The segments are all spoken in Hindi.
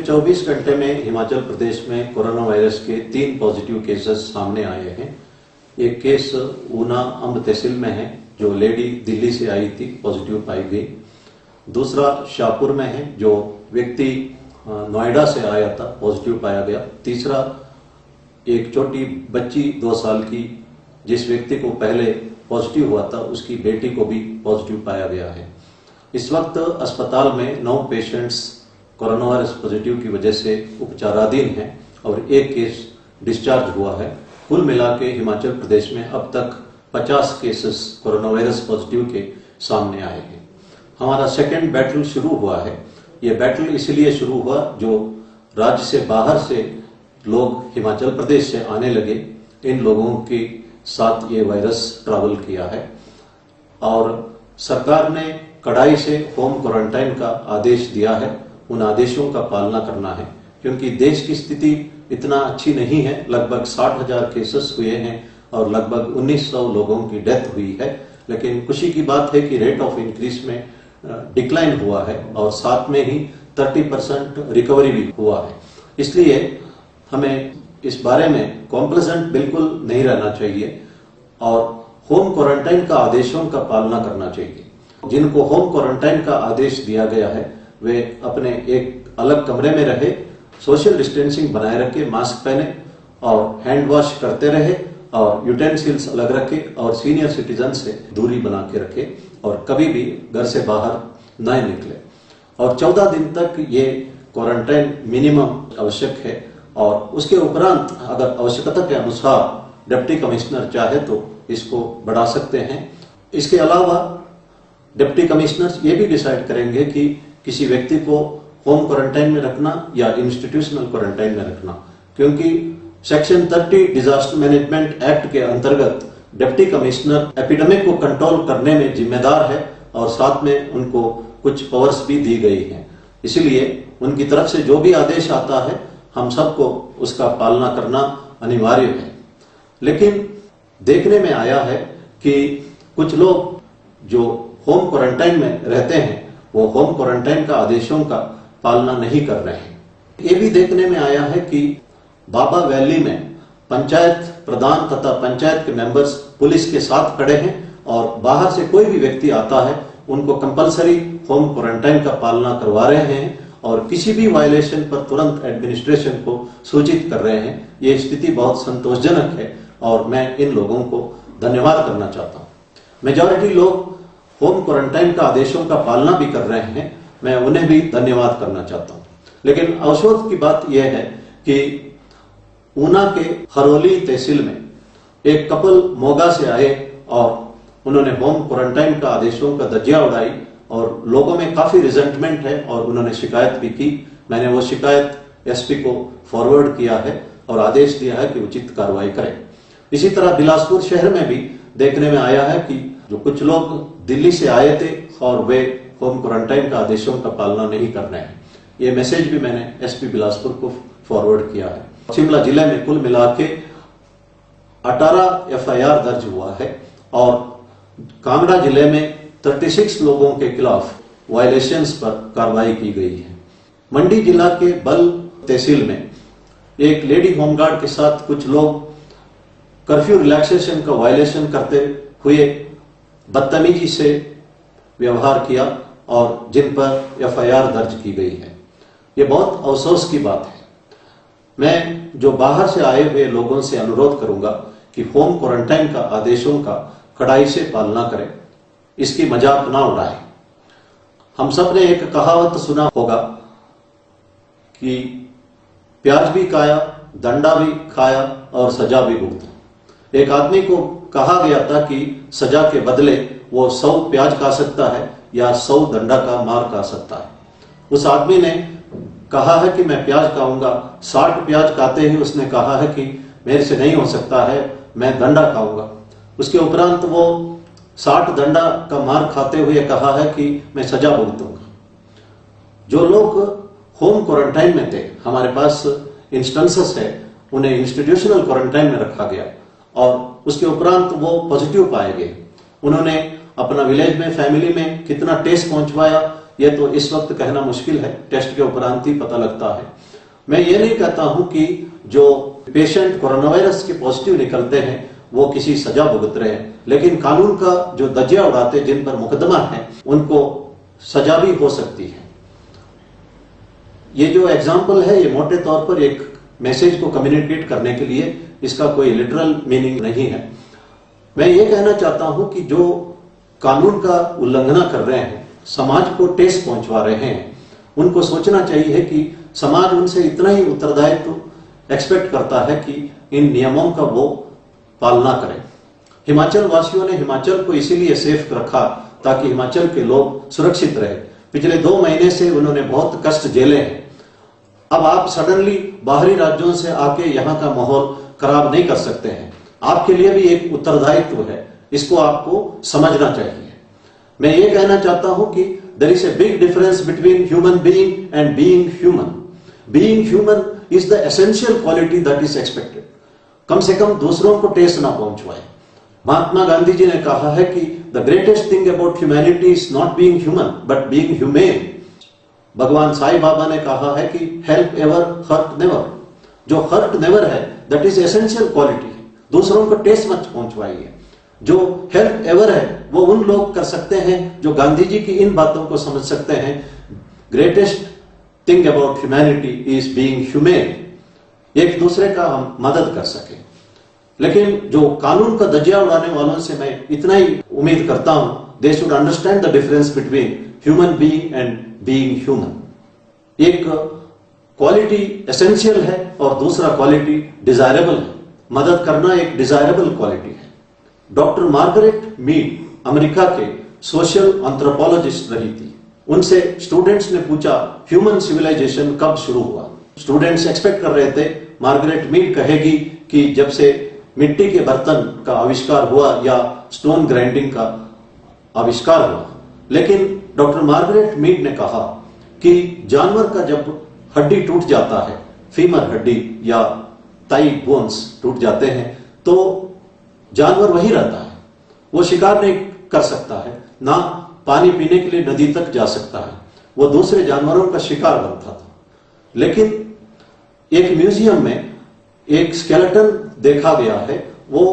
24 घंटे में हिमाचल प्रदेश में कोरोना वायरस के 3 पॉजिटिव केसेस सामने आए हैं। एक केस ऊना अंब तहसील में है, जो लेडी दिल्ली से आई थी, पॉजिटिव पाई गई। दूसरा शाहपुर में है, जो व्यक्ति नोएडा से आया था, पॉजिटिव पाया गया। तीसरा एक छोटी बच्ची 2 साल की, जिस व्यक्ति को पहले पॉजिटिव हुआ था, उसकी बेटी को भी पॉजिटिव पाया गया है। इस वक्त अस्पताल में 9 पेशेंट्स कोरोना वायरस पॉजिटिव की वजह से उपचाराधीन हैं और एक केस डिस्चार्ज हुआ है। कुल मिला के हिमाचल प्रदेश में अब तक 50 केसेस कोरोना वायरस पॉजिटिव के सामने आए हैं। हमारा सेकेंड बैटल शुरू हुआ है। ये बैटल इसलिए शुरू हुआ, जो राज्य से बाहर से लोग हिमाचल प्रदेश से आने लगे, इन लोगों के साथ ये वायरस ट्रैवल किया है और सरकार ने कड़ाई से होम क्वारंटाइन का आदेश दिया है। उन आदेशों का पालना करना है, क्योंकि देश की स्थिति इतना अच्छी नहीं है। लगभग 60,000 केसेस हुए हैं और लगभग 1900 लोगों की डेथ हुई है। लेकिन खुशी की बात है कि रेट ऑफ इंक्रीज में डिक्लाइन हुआ है और साथ में ही 30% रिकवरी भी हुआ है। इसलिए हमें इस बारे में कॉम्प्लेसेंट बिल्कुल नहीं रहना चाहिए और होम क्वारंटाइन का आदेशों का पालना करना चाहिए। जिनको होम क्वारंटाइन का आदेश दिया गया है, वे अपने एक अलग कमरे में रहे, सोशल डिस्टेंसिंग बनाए रखे, मास्क पहने और हैंड वॉश करते रहे और यूटेंसिल्स अलग रखे और सीनियर सिटीजन से दूरी बना के रखे और कभी भी घर से बाहर न निकले। और 14 दिन तक ये क्वारंटाइन मिनिमम आवश्यक है और उसके उपरांत अगर आवश्यकता के अनुसार डिप्टी कमिश्नर चाहे तो इसको बढ़ा सकते हैं। इसके अलावा डिप्टी कमिश्नर्स ये भी डिसाइड करेंगे कि किसी व्यक्ति को होम क्वारंटाइन में रखना या इंस्टीट्यूशनल क्वारंटाइन में रखना, क्योंकि सेक्शन 30 डिजास्टर मैनेजमेंट एक्ट के अंतर्गत डिप्टी कमिश्नर एपिडेमिक को कंट्रोल करने में जिम्मेदार है और साथ में उनको कुछ पावर्स भी दी गई हैं। इसलिए उनकी तरफ से जो भी आदेश आता है, हम सबको उसका पालना करना अनिवार्य है। लेकिन देखने में आया है कि कुछ लोग जो होम क्वारंटाइन में रहते हैं, वो होम क्वारंटाइन का आदेशों का पालना नहीं कर रहे हैं। ये भी देखने में आया है कि बाबा वैली में पंचायत प्रधान तथा पंचायत के मेंबर्स पुलिस के साथ खड़े हैं और बाहर से कोई भी व्यक्ति आता है, उनको कंपलसरी होम क्वारंटाइन का पालना करवा रहे हैं और किसी भी वायलेशन पर तुरंत एडमिनिस्ट्रेशन को सूचित कर रहे हैं। ये स्थिति बहुत संतोषजनक है और मैं इन लोगों को धन्यवाद करना चाहता हूँ। मेजॉरिटी लोग होम क्वारंटाइन का आदेशों का पालना भी कर रहे हैं, मैं उन्हें भी धन्यवाद करना चाहता हूं। लेकिन अफसोस की बात यह है कि ऊना के हरोली तहसील में एक कपल मोगा से आए और उन्होंने होम क्वारंटाइन का आदेशों का धज्जियां उड़ाई और लोगों में काफी रिजेंटमेंट है और उन्होंने शिकायत भी की। मैंने वो शिकायत एसपी को फॉरवर्ड किया है और आदेश दिया है कि उचित कार्रवाई करें। इसी तरह बिलासपुर शहर में भी देखने में आया है कि जो कुछ लोग दिल्ली से आए थे और वे होम क्वारंटाइन का आदेशों का पालना नहीं कर रहे हैं। ये मैसेज भी मैंने एसपी बिलासपुर को फॉरवर्ड किया है। शिमला जिले में कुल मिला के 18 एफआईआर दर्ज हुआ है और कांगड़ा जिले में 36 लोगों के खिलाफ वायलेशंस पर कार्रवाई की गई है। मंडी जिला के बल तहसील में एक लेडी होमगार्ड के साथ कुछ लोग कर्फ्यू रिलैक्सेशन का वायलेशन करते हुए बदतमीजी से व्यवहार किया और जिन पर एफआईआर दर्ज की गई है। ये बहुत अफसोस की बात है। मैं जो बाहर से आए हुए लोगों से अनुरोध करूंगा कि होम क्वारंटाइन का आदेशों का कड़ाई से पालना करें, इसकी मजाक ना उड़ाएं। हम सब ने एक कहावत सुना होगा कि प्याज भी खाया, दंडा भी खाया और सजा भी भुगता। एक आदमी को कहा गया था कि सजा के बदले वो 100 प्याज खा सकता है या 100 दंडा का मार खा सकता है। उस आदमी ने कहा है कि मैं प्याज खाऊंगा। 60 प्याज खाते ही उसने कहा है कि मेरे से नहीं हो सकता है, मैं दंडा खाऊंगा। उसके उपरांत वो 60 दंडा का मार खाते हुए कहा है कि मैं सजा भुगतूंगा। जो लोग होम क्वारंटाइन में थे, हमारे पास इंस्टेंसेस है, उन्हें इंस्टीट्यूशनल क्वारंटाइन में रखा गया और उसके उपरांत वो पॉजिटिव पाए गए। उन्होंने अपना विलेज में, फैमिली में कितना टेस्ट पहुंचवाया, ये तो इस वक्त कहना मुश्किल है, टेस्ट के उपरांत ही पता लगता है। मैं ये नहीं कहता हूं कि जो पेशेंट कोरोना वायरस के पॉजिटिव निकलते हैं वो किसी सजा भुगत रहे हैं, लेकिन कानून का जो दजिया उड़ाते जिन पर मुकदमा है उनको सजा भी हो सकती है। ये जो एग्जाम्पल है ये मोटे तौर पर एक मैसेज को कम्युनिकेट करने के लिए, इसका कोई लिटरल मीनिंग नहीं है। मैं ये कहना चाहता हूं कि जो कानून का उल्लंघना कर रहे हैं, समाज को ठेस पहुंचवा रहे हैं, उनको सोचना चाहिए कि समाज उनसे इतना ही उत्तरदायित्व एक्सपेक्ट करता है कि इन नियमों का वो पालना करें। हिमाचल वासियों ने हिमाचल को इसीलिए सेफ रखा ताकि हिमाचल के लोग सुरक्षित रहे। पिछले 2 महीने से उन्होंने बहुत कष्ट झेले हैं। अब आप सडनली बाहरी राज्यों से आके यहाँ का माहौल खराब नहीं कर सकते हैं। आपके लिए भी एक उत्तरदायित्व है, इसको आपको समझना चाहिए। मैं ये कहना चाहता हूं कि there is a big difference between human being and being human. Being human is the essential quality that is expected. कम से कम दूसरों को ठेस ना पहुंचवाए। महात्मा गांधी जी ने कहा है कि the greatest thing about humanity is not being human but being humane. भगवान साईं बाबा ने कहा है कि हेल्प एवर हर्ट नेवर। जो हर्ट नेवर है दैट इज एसेंशियल क्वालिटी है, दूसरों को ठेस मत पहुंचवाइए। जो हेल्प एवर है वो उन लोग कर सकते हैं जो गांधी जी की इन बातों को समझ सकते हैं। Greatest thing about humanity is being humane. एक दूसरे का हम मदद कर सके। लेकिन जो कानून का दजिया उड़ाने वालों से मैं इतना ही उम्मीद करता हूं, they should understand the difference between human being and being human. एक क्वालिटी एसेंशियल है और दूसरा क्वालिटी डिजायरेबल है। मदद करना एक डिजायरेबल क्वालिटी है। डॉक्टर मार्गरेट मीड अमेरिका के सोशल एंथ्रोपोलॉजिस्ट रही थी। उनसे स्टूडेंट्स ने पूछा ह्यूमन सिविलाइजेशन कब शुरू हुआ। स्टूडेंट्स एक्सपेक्ट कर रहे थे मार्गरेट मीड कहेगी कि जब से मिट्टी के बर्तन का आविष्कार हुआ या स्टोन ग्राइंडिंग का आविष्कार हुआ, लेकिन डॉक्टर मार्गरेट मीड ने कहा कि जानवर का जब हड्डी टूट जाता है, फीमर हड्डी या थाई बोन्स टूट जाते हैं, तो जानवर वही रहता है। वो शिकार नहीं कर सकता है, ना पानी पीने के लिए नदी तक जा सकता है। वो दूसरे जानवरों का शिकार बनता था। लेकिन एक म्यूजियम में एक स्केलेटन देखा गया है। वो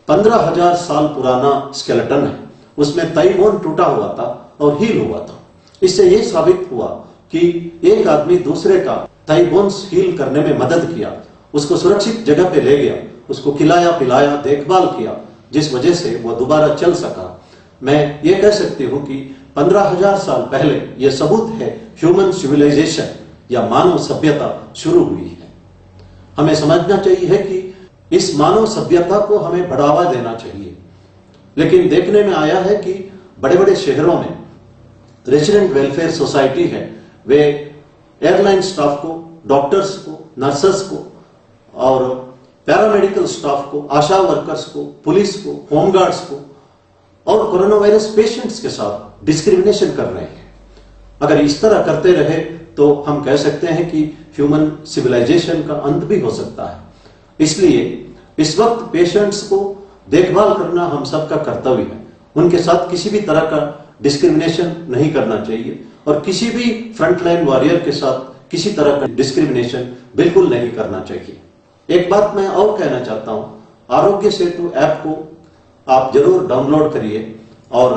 15,000 साल पुराना स्केलेटन है। उसमें थाई बोन टूटा हुआ था और हील हुआ था। इससे यह साबित हुआ कि एक आदमी दूसरे का थाई बोन्स हील करने में मदद किया, उसको सुरक्षित जगह पे ले गया, उसको खिलाया पिलाया, देखभाल किया, जिस वजह से वो दोबारा चल सका। मैं ये कह सकती हूं कि 15,000 साल पहले यह सबूत है ह्यूमन सिविलाइजेशन या मानव सभ्यता शुरू हुई है। हमें समझना चाहिए कि इस मानव सभ्यता को हमें बढ़ावा देना चाहिए। लेकिन देखने में आया है कि बड़े बड़े शहरों में रेजिडेंट वेलफेयर सोसाइटी है, वे एयरलाइन स्टाफ को, डॉक्टर्स को, नर्सेस को और पैरामेडिकल स्टाफ को, आशा वर्कर्स को, पुलिस को, होमगार्ड्स को और कोरोना वायरस पेशेंट्स के साथ डिस्क्रिमिनेशन कर रहे हैं। अगर इस तरह करते रहे तो हम कह सकते हैं कि ह्यूमन सिविलाइजेशन का अंत भी हो सकता है। इसलिए इस वक्त पेशेंट्स को देखभाल करना हम सबका कर्तव्य है। उनके साथ किसी भी तरह का डिस्क्रिमिनेशन नहीं करना चाहिए और किसी भी फ्रंटलाइन वॉरियर के साथ किसी तरह का डिस्क्रिमिनेशन बिल्कुल नहीं करना चाहिए। एक बात मैं और कहना चाहता हूं, आरोग्य सेतु ऐप को आप जरूर डाउनलोड करिए और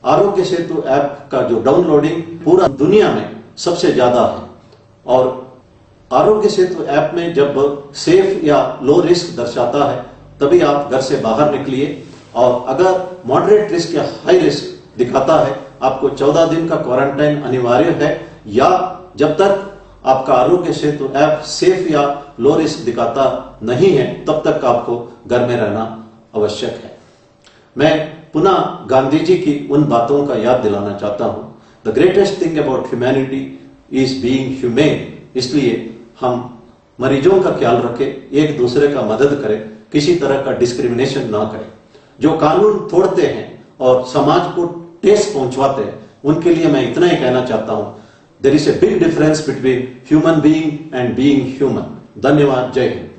आरोग्य सेतु ऐप का जो डाउनलोडिंग पूरा दुनिया में सबसे ज्यादा है। और आरोग्य सेतु ऐप में जब सेफ या लो रिस्क दर्शाता है तभी आप घर से बाहर निकलिए, और अगर मॉडरेट रिस्क या हाई रिस्क दिखाता है आपको 14 दिन का क्वारंटाइन अनिवार्य है, या जब तक आपका आरोग्य सेतु ऐप सेफ या लो रिस्क दिखाता नहीं है तब तक आपको घर में रहना आवश्यक है। मैं पुनः गांधी जी की उन बातों का याद दिलाना चाहता हूं, the greatest thing about humanity is being humane. इसलिए हम मरीजों का ख्याल रखें, एक दूसरे का मदद करें, किसी तरह का डिस्क्रिमिनेशन ना करें। जो कानून तोड़ते हैं और समाज को ठेस पहुंचवाते हैं उनके लिए मैं इतना ही कहना चाहता हूं, there is a big difference between human being and being human. धन्यवाद। जय हिंद।